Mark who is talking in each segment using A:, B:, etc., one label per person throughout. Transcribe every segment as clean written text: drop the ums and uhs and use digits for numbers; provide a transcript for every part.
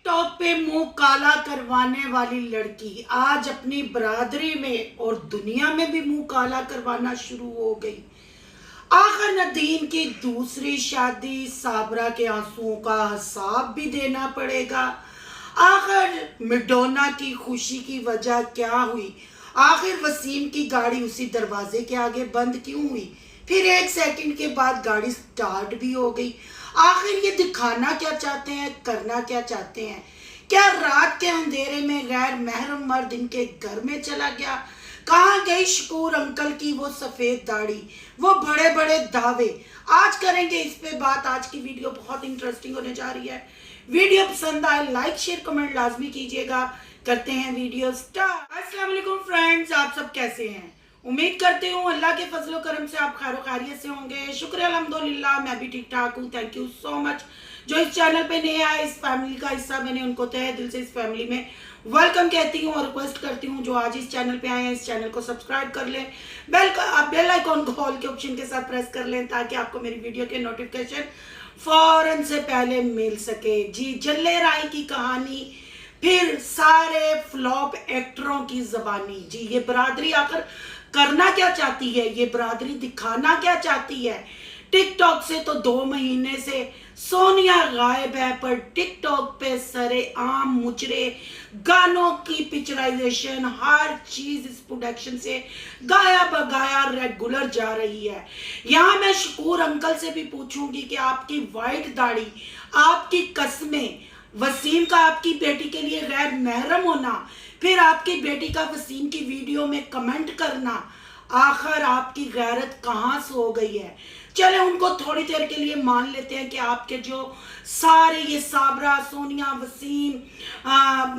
A: TikTok पे मुंह काला करवाने वाली लड़की आज अपनी बरादरी में और दुनिया में भी मुंह काला करवाना शुरू हो गई। आखिर नदीम की दूसरी शादी, साबरा के आंसुओं का हिसाब भी देना पड़ेगा। आखिर मिडोना की खुशी की वजह क्या हुई? आखिर वसीम की गाड़ी उसी दरवाजे के आगे बंद क्यों हुई? फिर एक सेकंड के बाद गाड़ी स्टार्ट भी हो गई। आखिर ये दिखाना क्या चाहते हैं, करना क्या चाहते हैं? क्या रात के अंधेरे में गैर महरम मर्द इनके घर में चला गया? कहाँ गई शकूर अंकल की वो सफेद दाढ़ी, वो बड़े बड़े दावे? आज करेंगे इस पे बात। आज की वीडियो बहुत इंटरेस्टिंग होने जा रही है। वीडियो पसंद आए लाइक शेयर कमेंट लाजमी कीजिएगा। करते हैं वीडियो स्टार्ट। अस्सलाम वालेकुम फ्रेंड्स, आप सब कैसे हैं? उम्मीद करती हूँ अल्लाह के फजलो करम से आप खैर खैरियत से होंगे। शुक्र अल्हम्दुलिल्लाह, मैं भी ठीक ठाक हूँ। Thank you so much. जो इस चैनल पे नए आए, इस फैमिली का हिस्सा बने, उनको तहे दिल से इस फैमिली में वेलकम कहती हूँ और रिक्वेस्ट करती हूँ जो आज इस चैनल पे आए हैं इस चैनल को सब्सक्राइब कर लें। बेल आइकॉन को ऑल के ऑप्शन के साथ प्रेस कर लें ताकि आपको मेरी वीडियो के नोटिफिकेशन फौरन से पहले मिल सके। जी, जल्ले राय की कहानी, फिर सारे फ्लॉप एक्टरों की जबानी। जी, ये बरादरी आकर करना क्या चाहती है? ये बरादरी दिखाना क्या चाहती है? टिकटॉक से तो 2 महीने से सोनिया गायब है, पर टिकटॉक पे सरे आम मुचरे गानों की पिक्चराइजेशन, हर चीज इस प्रोडक्शन से गाया बगाया रेगुलर जा रही है। यहाँ मैं शकूर अंकल से भी पूछूंगी कि आपकी वाइट दाढ़ी, आपकी कस्में, वसीम का आपकी बेटी के लिए गैर महरम होना, फिर आपकी बेटी का वसीम की वीडियो में कमेंट करना, आखिर आपकी गैरत कहाँ से हो गई है? चले उनको थोड़ी देर के लिए मान लेते हैं कि आपके जो सारे ये साबरा, सोनिया, वसीम,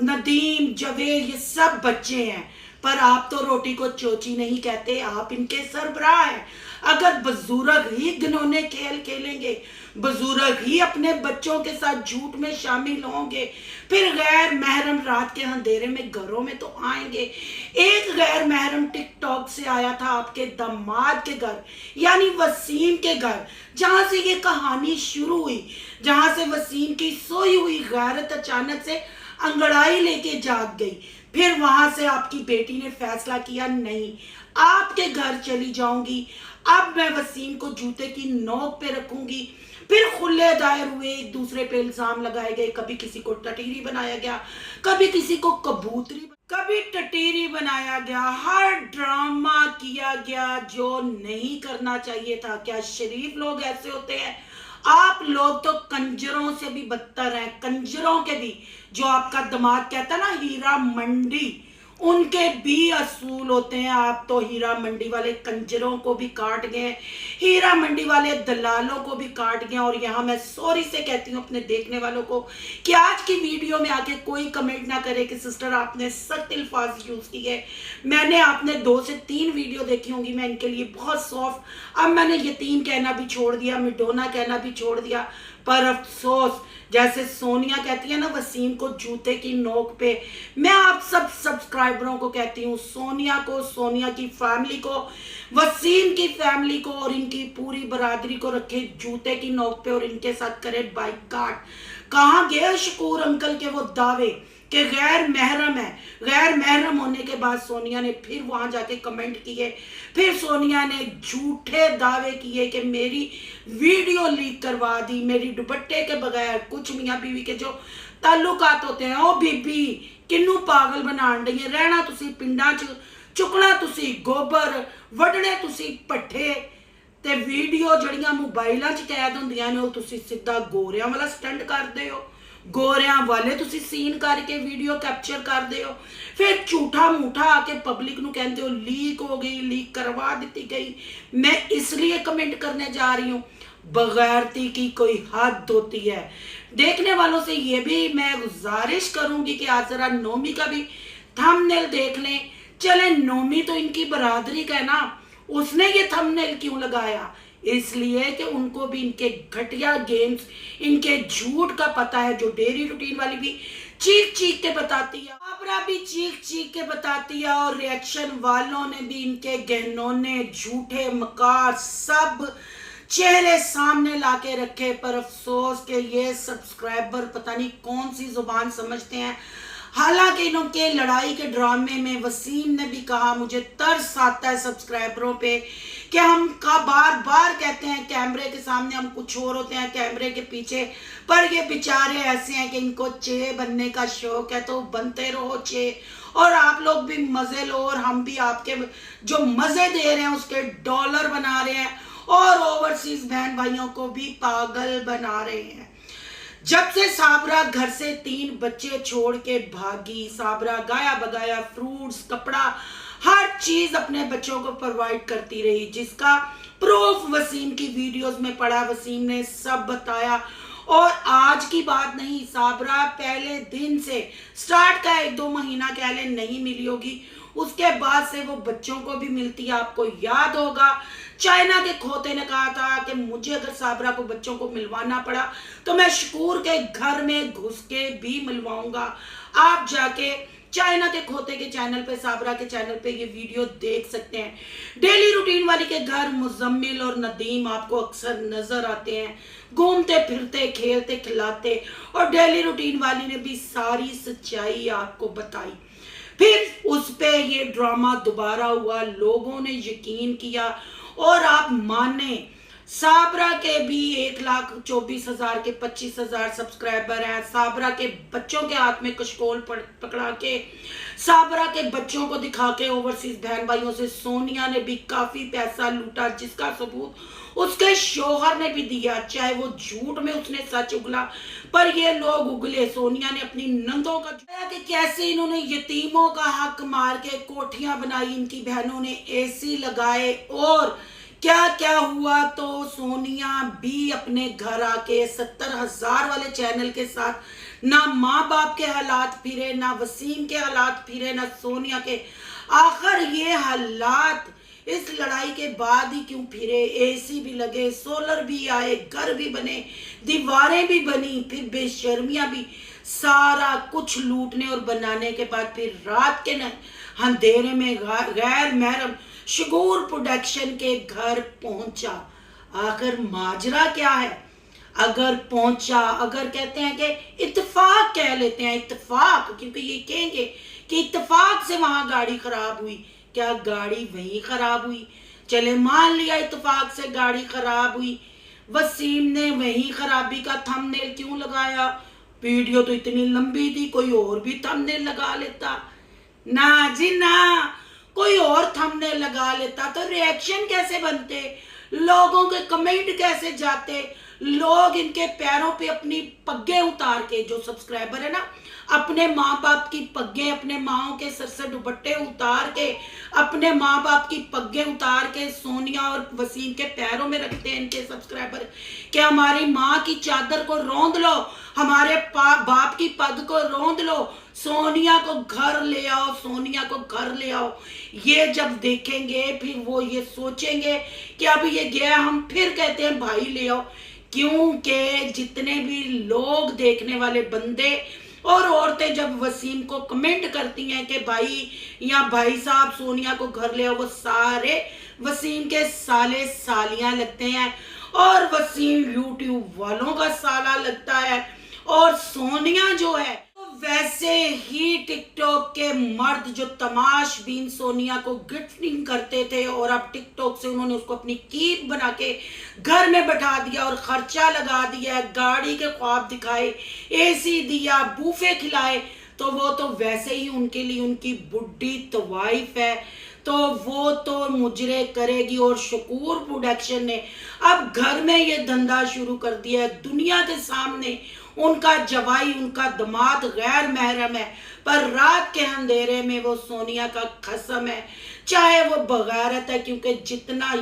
A: नदीम, जवेद, ये सब बच्चे हैं, पर आप तो रोटी को चोची नहीं कहते, आप इनके सरबराह हैं। अगर बुजुर्ग ही घिनौने खेल खेलेंगे, बुजुर्ग ही अपने बच्चों के साथ झूठ में शामिल होंगे, फिर गैर महरम रात के अंधेरे में घरों में तो आएंगे। एक गैर महरम टिकटॉक से आया था आपके दामाद के घर, यानी वसीम के घर, जहां से ये कहानी शुरू हुई, जहां से वसीम की सोई हुई गैरत अचानक से अंगड़ाई लेके जाग गई। फिर वहां से आपकी बेटी ने फैसला किया, नहीं, आपके घर चली जाऊंगी, अब मैं वसीम को जूते की नोक पे रखूंगी। फिर खुले दायर हुए, एक दूसरे पे इल्जाम लगाए गए, कभी किसी को टटीरी बनाया गया, कभी किसी को कबूतरी, कभी टटीरी बनाया गया, हर ड्रामा किया गया जो नहीं करना चाहिए था। क्या शरीफ लोग ऐसे होते हैं? आप लोग तो कंजरों से भी बदतर हैं, कंजरों के भी। जो आपका दिमाग कहता है ना हीरा मंडी, उनके भी असूल होते हैं। आप तो हीरा मंडी वाले कंजरों को भी काट गए, हीरा मंडी वाले दलालों को भी काट गए। और यहाँ मैं सॉरी से कहती हूँ अपने देखने वालों को कि आज की वीडियो में आके कोई कमेंट ना करे कि सिस्टर आपने सख्त अल्फाज यूज किए। मैंने आपने 2 से 3 वीडियो देखी होंगी, मैं इनके लिए बहुत सॉफ्ट, अब मैंने यतीम कहना भी छोड़ दिया, मिडोना कहना भी छोड़ दिया। पर अफसोस, जैसे सोनिया कहती है ना वसीम को जूते की नोक पे, मैं आप सब सब्सक्राइबरों को कहती हूँ, सोनिया को, सोनिया की फैमिली को, वसीम की फैमिली को और इनकी पूरी बरादरी को रखे जूते की नोक पे और इनके साथ करे बाइकाट। कहाँ गए शकूर अंकल के वो दावे कि गैर महरम है? गैर महरम होने के बाद सोनिया ने फिर वहां जाके कमेंट किए, फिर सोनिया ने झूठे दावे किए कि मेरी वीडियो लीक करवा दी, मेरी दुपट्टे के बगैर कुछ मियाँ बीवी के जो ताल्लुकात होते हैं, ओ बीबी किन्नू पागल बनाण रही है, रहना तुसी पिंडा च, चुकना तुसी गोबर, वडने तुसी पट्ठे, ते वीडियो जड़ियां मोबाइलां च कैद हुंदियां ने ओ तुसी सीधा गोरियां वाला स्टंट करदे हो, गोरियां वाले तुसी सीन करके वीडियो कैप्चर करदे हो, फिर झूठा मूठा आके पब्लिक नू कहते हो लीक हो गई, लीक करवा दी गई। मैं इसलिए कमेंट करने जा रही हूँ, बगैरती की कोई हद होती है। देखने वालों से ये भी मैं गुजारिश करूंगी कि आज जरा नोमी का भी थंबनेल देख लें। चले, नोमी तो इनकी बरादरी का है ना, उसने ये थंबनेल क्यों लगाया? इसलिए कि उनको भी इनके घटिया गेम्स, इनके झूठ का पता है, जो डेली रूटीन वाली भी चीख चीख के बताती है, आपरा भी चीख चीख के बताती है, और रिएक्शन वालों ने भी इनके गहनौने, झूठे, मकार सब चेहरे सामने लाके रखे, पर अफसोस के ये सब्सक्राइबर पता नहीं कौन सी जुबान समझते हैं। हालांकि इनके लड़ाई के ड्रामे में वसीम ने भी कहा, मुझे तरस आता है सब्सक्राइबरों पे कि हम का बार बार कहते हैं कैमरे के सामने हम कुछ और होते हैं, कैमरे के पीछे, पर ये बेचारे ऐसे हैं कि इनको चे बनने का शौक है, तो बनते रहो चे, और आप लोग भी मजे लो और हम भी आपके जो मजे दे रहे हैं उसके डॉलर बना रहे हैं और ओवरसीज बहन भाइयों को भी पागल बना रहे हैं। जब से साबरा घर से 3 बच्चे छोड़ के भागी, साबरा गाया बगाया फ्रूट्स, कपड़ा, हर चीज अपने बच्चों को प्रोवाइड करती रही, जिसका प्रूफ वसीम की वीडियोस में पड़ा। वसीम ने सब बताया, और आज की बात नहीं, साबरा पहले दिन से स्टार्ट का 1-2 महीना कह ले नहीं मिली होगी, उसके बाद से वो बच्चों को भी मिलती है। आपको याद होगा चाइना के खोते ने कहा था कि मुझे अगर साबरा को बच्चों को मिलवाना पड़ा तो मैं शकूर के घर में घुस के भी मिलवाऊंगा। आप जाके चाइना के खोते के चैनल पे, साबरा के चैनल पे ये वीडियो देख सकते हैं। डेली रूटीन वाली के घर मुजम्मिल और नदीम आपको अक्सर नजर आते हैं, घूमते फिरते खेलते खिलाते, और डेली रूटीन वाली ने भी सारी सच्चाई आपको बताई। फिर उस पे ये ड्रामा दोबारा हुआ, लोगों ने यकीन किया, और आप माने साबरा के भी 1,24,000 के 25,000 सब्सक्राइबर हैं। साबरा के बच्चों के हाथ में कशकोल पकड़ा के, साबरा के बच्चों को दिखा के ओवरसीज बहन भाइयों से सोनिया ने भी काफी पैसा लूटा, जिसका सबूत उसके शोहर ने भी दिया। चाहे वो झूठ में उसने सच उगला, पर ये लोग उगले। सोनिया ने अपनी नंदों का कि कैसे इन्होंने यतीमों का हक मार के कोठियां बनाई, इनकी बहनों ने एसी लगाए, और क्या क्या हुआ। तो सोनिया भी अपने घर आके 70,000 वाले चैनल के साथ ना माँ बाप के हालात फिरे, ना वसीम के हालात फिरे, ना सोनिया के। आखिर ये हालात इस लड़ाई के बाद ही क्यों फिरे? एसी भी लगे, सोलर भी आए, घर भी बने, दीवारें भी बनी, फिर बेशर्मियां भी, सारा कुछ लूटने और बनाने के बाद फिर रात के अंधेरे में गैर महरम शकूर प्रोडक्शन के घर पहुंचा। आखिर माजरा क्या है? अगर पहुंचा, अगर कहते हैं कि इत्तेफाक कह लेते हैं, इत्तेफाक, क्योंकि ये कहेंगे कि इत्तेफाक से वहां गाड़ी खराब हुई। क्या गाड़ी वहीं खराब हुई? चले मान लिया इत्तेफाक से गाड़ी खराब हुई, वसीम ने वहीं खराबी का थंबनेल क्यों लगाया? वीडियो तो इतनी लंबी थी, कोई और भी थंबनेल लगा लेता। ना जी ना, कोई और थंबनेल लगा लेता तो रिएक्शन कैसे बनते, लोगों के कमेंट कैसे जाते, लोग इनके पैरों पे अपनी पग्गे उतार के, जो सब्सक्राइबर है ना, अपने माँ बाप की पग्गे, अपने माओ के सर से दुपट्टे उतार के, अपने माँ बाप की पग्गे उतार के सोनिया और वसीम के पैरों में रखते हैं इनके सब्सक्राइबर कि हमारी माँ की चादर को रौंद लो, हमारे बाप की पग को रौंद लो, सोनिया को घर ले आओ, सोनिया को घर ले आओ। ये जब देखेंगे फिर वो ये सोचेंगे कि अब ये गया, हम फिर कहते हैं भाई ले आओ। क्योंकि जितने भी लोग, देखने वाले बंदे और औरतें जब वसीम को कमेंट करती हैं कि भाई या भाई साहब सोनिया को घर ले आओ, वो सारे वसीम के साले सालियां लगते हैं, और वसीम यूट्यूब वालों का साला लगता है, और सोनिया जो है वैसे ही टिकटॉक के मर्द जो तमाशबीन सोनिया को गिफ्टिंग करते थे, और अब टिकटॉक से उन्होंने उसको अपनी कीप बना के घर में बैठा दिया और खर्चा लगा दिया, गाड़ी के ख्वाब दिखाए, एसी दिया, बूफे खिलाए, तो वो तो वैसे ही उनके लिए उनकी बुढ़ी तवाइफ है, तो वो तो मुजरे करेगी। और शकूर प्रोडक्शन ने अब घर में ये धंधा शुरू कर दिया है, दुनिया के सामने उनका जवाई, उनका दामाद गैर महरम है, पर रात के अंधेरे में वो सोनिया का खसम है, चाहे वो बगैरत है, क्योंकि जितना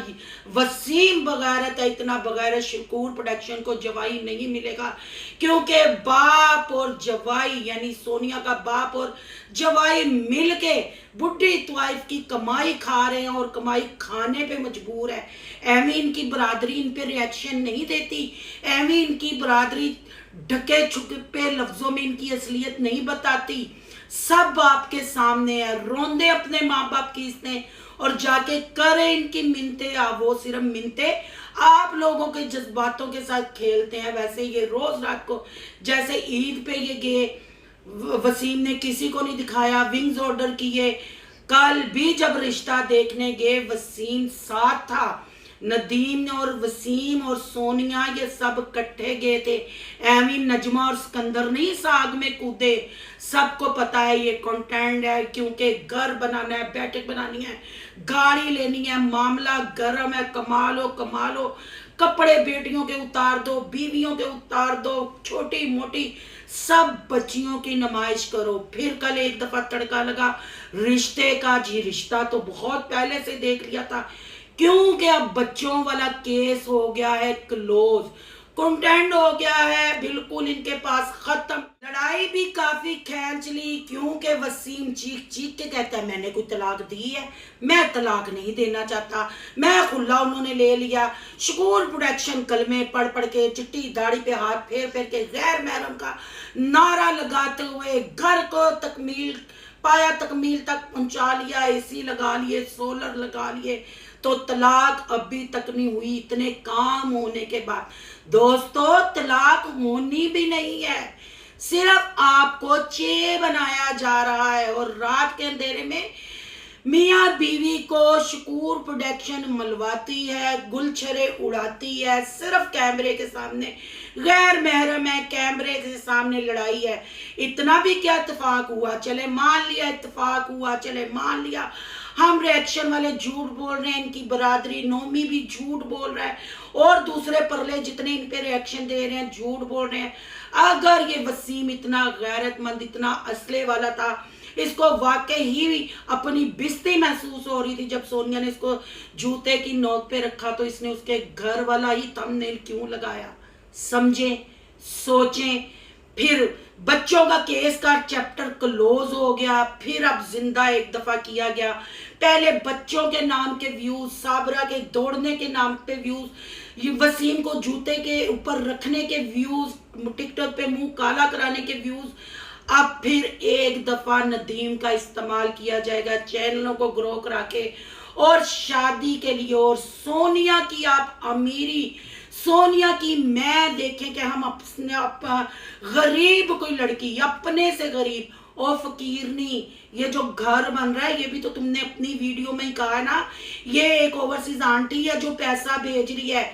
A: वसीम बगैरत है इतना बगैरत शकूर प्रोडक्शन को जवाई नहीं मिलेगा, क्योंकि बाप और जवाई यानी सोनिया का बाप और जवाई मिलके बुढ़ी तवाइफ की कमाई खा रहे हैं और कमाई खाने पे मजबूर है। एमी इनकी बरादरी इन पे रिएक्शन नहीं देती, एमी इनकी बरादरी ढके छुपे लफ्जों में इनकी असलियत नहीं बताती, सब आपके सामने है। रोंदे अपने माँ बाप की इसने और जाके करे इनकी मिन्नतें, वो सिर्फ मिन्नतें आप लोगों के जज्बातों के साथ खेलते हैं। वैसे ये रोज रात को जैसे ईद पे ये गए, वसीम ने किसी को नहीं दिखाया, विंग्स ऑर्डर किए। कल भी जब रिश्ता देखने गए वसीम साथ था, नदीम और वसीम और सोनिया ये सब इकट्ठे गए थे। एमी नजमा और सिकंदर नहीं साग में कूदे। सबको पता है ये कंटेंट है, क्योंकि घर बनाना है, बैठक बनानी है, गाड़ी लेनी है, मामला गर्म है। कमा लो, कपड़े बेटियों के उतार दो, बीवियों के उतार दो, छोटी मोटी सब बच्चियों की नुमाइश करो। फिर कल एक दफा तड़का लगा रिश्ते का। जी रिश्ता तो बहुत पहले से देख लिया था, क्योंकि अब बच्चों वाला केस हो गया है क्लोज, कंटेंट हो गया है बिल्कुल इनके पास खत्म। लड़ाई भी काफी खींच ली, क्योंकि वसीम चीख चीख के कहता है मैंने कोई तलाक दी है, मैं तलाक नहीं देना चाहता, मैं खुला उन्होंने ले लिया। शकूर प्रोडक्शन कलमे पढ़ पढ़ के, चिट्टी दाढ़ी पे हाथ फेर फेर के गैर महरम का नारा लगाते हुए घर को तकमील तक पहुंचा लिया। एसी लगा लिए, सोलर लगा लिए, तो तलाक अभी तक नहीं हुई। इतने काम होने के बाद दोस्तों तलाक होनी भी नहीं है, सिर्फ आपको चे बनाया जा रहा है। और रात के अंधेरे में मियाँ बीवी को शकूर प्रोडक्शन मलवाती है, गुलछरे उड़ाती है, सिर्फ कैमरे के सामने। गैर महरम है, कैमरे के सामने लड़ाई है। इतना भी क्या इत्तेफाक हुआ, चले मान लिया इत्तेफाक हुआ, चले मान लिया हम रिएक्शन वाले झूठ बोल रहे हैं, इनकी बरादरी नोमी भी झूठ बोल रहा है, और दूसरे परले जितने इन पे रिएक्शन दे रहे हैं झूठ बोल रहे हैं। अगर ये वसीम इतना गैरतमंद, इतना असले वाला था, इसको वाकई ही अपनी बिस्ती महसूस हो रही थी जब सोनिया ने इसको जूते की नोक पे रखा, तो इसने उसके घर वाला ही थंबनेल क्यों लगाया? समझें, सोचें। फिर बच्चों का केस का चैप्टर क्लोज हो गया, फिर अब जिंदा एक दफा किया गया। पहले बच्चों के नाम के व्यूज, साबरा के दौड़ने के नाम पे व्यूज, वसीम को जूते के ऊपर रखने के व्यूज, टिकटॉक पे मुंह काला कराने के व्यूज। अब फिर एक दफा नदीम का इस्तेमाल किया जाएगा चैनलों को ग्रो करा के और शादी के लिए। और सोनिया की आप अमीरी, सोनिया की मैं देखें कि हम अपने गरीब कोई लड़की, अपने से गरीब और फकीरनी, ये जो घर बन रहा है ये भी तो तुमने अपनी वीडियो में ही कहा है ना, ये एक ओवरसीज आंटी है जो पैसा भेज रही है।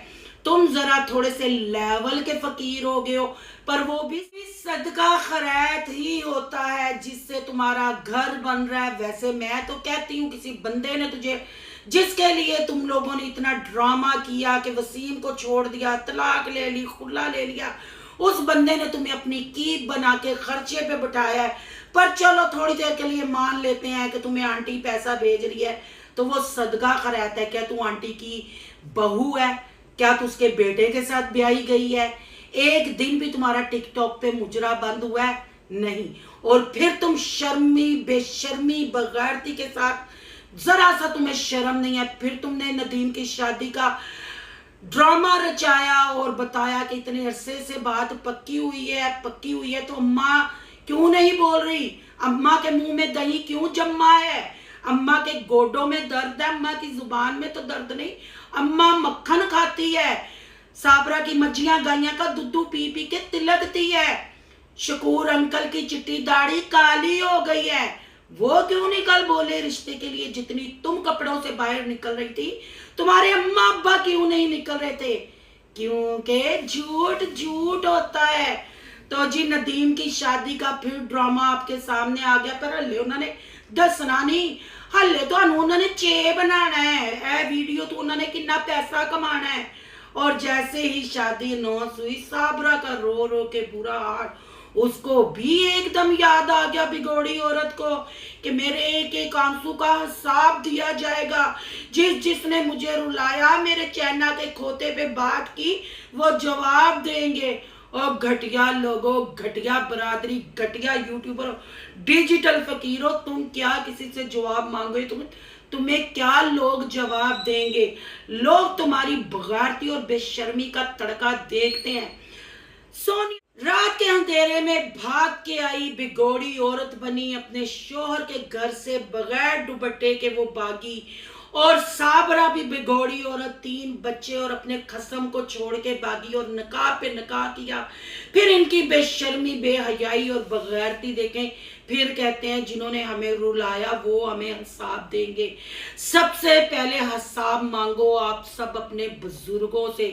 A: तुम जरा थोड़े से लेवल के फकीर हो गए हो, पर वो भी सदका खैरात ही होता है जिससे तुम्हारा घर बन रहा है। वैसे मैं तो कहती हूँ किसी बंदे ने तुझे, जिसके लिए तुम लोगों ने इतना ड्रामा किया कि वसीम को छोड़ दिया, तलाक ले ली, खुला ले लिया, उस बंदे ने तुम्हें अपनी कीप बना के खर्चे पे बिठाया है। पर चलो थोड़ी देर के लिए मान लेते हैं कि तुम्हें आंटी पैसा भेज रही है, तो वो सदका खैरात है। क्या तू आंटी की बहू है? क्या तू उसके बेटे के साथ ब्याही गई है? एक दिन भी तुम्हारा टिकटॉक पे मुजरा बंद हुआ है? नहीं। और फिर तुम शर्मी, बेशर्मी, बगैरती के साथ, जरा सा तुम्हें शर्म नहीं है। फिर तुमने नदीम की शादी का ड्रामा रचाया और बताया कि इतने अरसे से बात पक्की हुई है, तो अम्मा क्यों नहीं बोल रही? अम्मा के मुंह में दही क्यों जमा है? अम्मा के गोडों में दर्द है, अम्मा की जुबान में तो दर्द नहीं। अम्मा मक्खन खाती है, साबरा की मज्जियां गाइयां का दूध पी पी के तिलकती है। शकूर अंकल की चिट्टी दाढ़ी काली हो गई है, वो क्यों निकल बोले रिश्ते के लिए? जितनी तुम कपड़ों से बाहर निकल रही थी, तुम्हारे अम्मा अब्बा क्यों नहीं निकल रहे थे? क्योंकि झूठ झूठ होता है। तो जी नदीम की शादी का फिर ड्रामा आपके सामने आ गया, पर हल्ले उन्होंने दसना नहीं, हल्ले तो उन्होंने चे बनाना है, वीडियो तो उन्होंने कितना पैसा कमाना है। और जैसे ही शादी अनाउंस हुई, साबरा का रो रो के बुरा हाल, उसको भी एकदम याद आ गया बिगोड़ी औरत को कि मेरे एक एक आंसू का हिसाब दिया जाएगा। जिसने मुझे रुलाया, मेरे चैना के खोते पे बात की, वो जवाब देंगे। और घटिया लोगों, घटिया बरादरी, घटिया यूट्यूबर, डिजिटल फकीरों, तुम क्या किसी से जवाब मांगोगे? तुम्हें क्या लोग जवाब देंगे? लोग तुम्हारी बगारती और बेशर्मी का तड़का देखते हैं। सोनिया रात के अंधेरे में भाग के आई बिगोड़ी औरत बनी, अपने शोहर के घर से बगैर दुपट्टे के वो भागी। और साबरा भी बिगोड़ी औरत, 3 बच्चे और अपने खसम को छोड़ के भागी और निकाह पे निकाह किया। फिर इनकी बेशर्मी, बेहयाई और बगैरती देखें। फिर कहते हैं जिन्होंने हमें रुलाया वो हमें हिसाब देंगे। सबसे पहले हिसाब मांगो आप सब अपने बुजुर्गों से,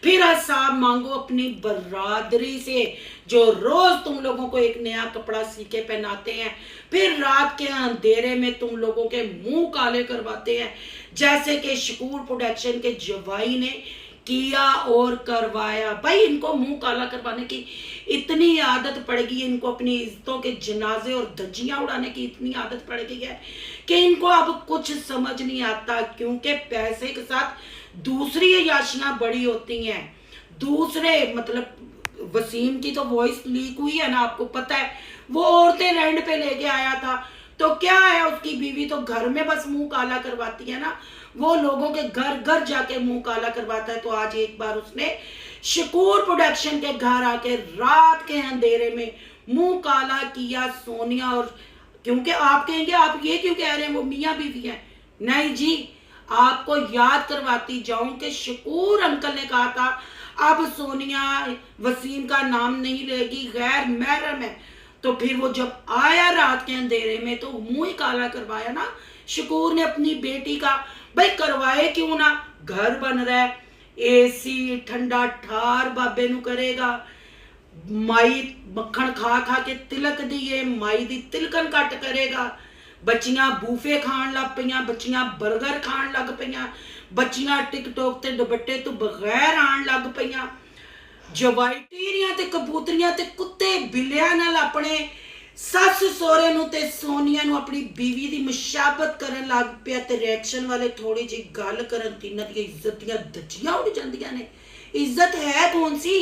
A: फिर हिसाब मांगो अपनी बरादरी से जो रोज तुम लोगों को एक नया कपड़ा सी के पहनाते हैं, फिर रात के अंधेरे में तुम लोगों के मुंह काले करवाते हैं, जैसे कि शकूर प्रोडक्शन के जवाई ने किया और करवाया। भाई इनको मुंह काला करवाने की इतनी आदत पड़ गई है, इनको अपनी इज्जतों के जनाजे और धज्जियां उड़ाने की इतनी आदत पड़ गई है कि इनको अब कुछ समझ नहीं आता, क्योंकि पैसे के साथ दूसरी अयाशियां बड़ी होती हैं। दूसरे मतलब वसीम की तो वॉइस लीक हुई है ना, आपको पता है, वो औरतें रेंट पे लेके आया था, तो क्या है उसकी बीवी तो घर में बस मुंह काला करवाती है ना, वो लोगों के घर घर जाके मुंह काला करवाता है। तो आज एक बार उसने शकूर प्रोडक्शन के घर आके रात के अंधेरे में मुंह काला किया सोनिया। और क्योंकि आप कहेंगे आप ये क्यों कह रहे हैं वो मियाँ बीवी हैं, नहीं जी, आपको याद करवाती जाऊं कि शकूर अंकल ने कहा था अब सोनिया वसीम का नाम नहीं लेगी, गैर महरम है। तो फिर वो जब आया रात के अंधेरे में तो मुंह ही काला करवाया ना शकूर ने अपनी बेटी का। भाई करवाए क्यों ना, घर बन रहा है, एसी ठंडा ठार बाबे नु करेगा। माई मक्खन खा खा के तिलक दिए, माई दी तिलकन कट करेगा। बच्चियां बूफे खान लग पईयां, बच्चियां बर्गर खान लग पईयां, बच्चियां टिकटॉक ते दुपट्टे तो बगैर आन लग पईयां। जवाई टीरियां ते कबूतरियां ते कुत्ते बिल्लियां नाल अपने सस सोहरे नु ते सोनिया नु अपनी बीवी दी मुशाबत करन लग पिया। ते रिएक्शन वाले थोड़ी जी गल करन तीनां दी इज्जत दियां धज्जियां उड़ जांदियां ने। इज्जत है कौन सी,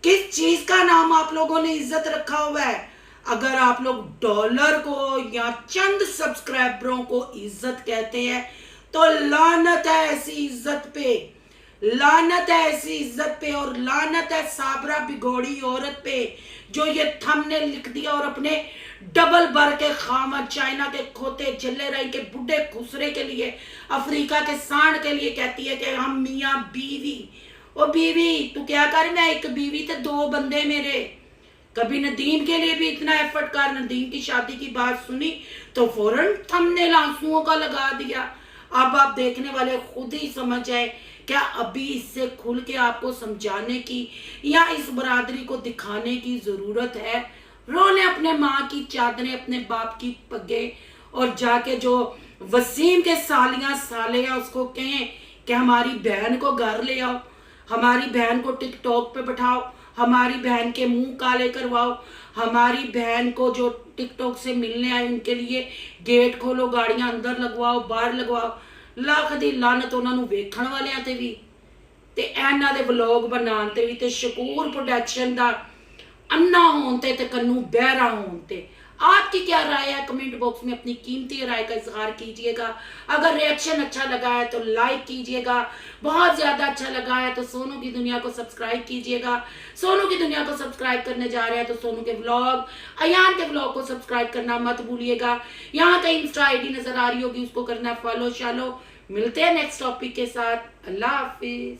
A: किस चीज का नाम आप लोगों ने इज्जत रखा हुआ है? अगर आप लोग डॉलर को या चंद सब्सक्राइबरों को इज्जत कहते हैं तो लानत है ऐसी इज्जत पे, लानत है ऐसी इज्जत पे, और लानत है साबरा बिगोड़ी औरत पे जो ये थंबनेल लिख दिया और अपने डबल बर के खामद, चाइना के खोते जल्ले राई के बुढ़े खुसरे के लिए, अफ्रीका के सांड के लिए कहती है कि हम मियाँ बीवी। ओ बीवी तू क्या करना है, एक बीवी तो 2 बंदे मेरे। कभी नदीम के लिए भी इतना एफर्ट कर, नदीम की शादी की बात सुनी तो फौरन थंबनेल आंसुओं का लगा दिया। अब आप देखने वाले खुद ही समझ जाए, क्या अभी इससे खुल के आपको समझाने की या इस बरादरी को दिखाने की जरूरत है? रोने अपने माँ की चादरें, अपने बाप की पगे, और जाके जो वसीम के सालियां साले हैं उसको कहें कि हमारी बहन को घर ले आओ, हमारी बहन को टिकटॉक पे बैठाओ, हमारी बहन के मुंह काले करवाओ, हमारी बहन को जो टिकटॉक से मिलने आए उनके लिए गेट खोलो, गाड़ियां अंदर लगवाओ, बाहर लगवाओ। ਲੱਖ ਦੀ ਲਾਨਤ ਉਹਨਾਂ ਨੂੰ ਵੇਖਣ ਵਾਲਿਆਂ ਤੇ ਵੀ ਤੇ ਇਹਨਾਂ ਦੇ ਵਲੌਗ ਬਣਾਉਣ ਤੇ ਵੀ ਤੇ शकूर प्रोडक्शन ਦਾ अन्ना होन ते कन्नू बहरा होन ते। आपकी क्या राय है? कमेंट बॉक्स में अपनी कीमती राय का इजहार कीजिएगा। अगर रिएक्शन अच्छा लगा है तो लाइक कीजिएगा, बहुत ज़्यादा अच्छा लगा है तो सोनू की दुनिया को सब्सक्राइब कीजिएगा। सोनू की दुनिया को सब्सक्राइब करने जा रहे हैं तो सोनू के व्लॉग, अयान के व्लॉग को सब्सक्राइब करना मत भूलिएगा। यहाँ कहीं इंस्टा आईडी नजर आ रही होगी, उसको करना फॉलो शालो। मिलते हैं नेक्स्ट टॉपिक के साथ। अल्लाह हाफिज।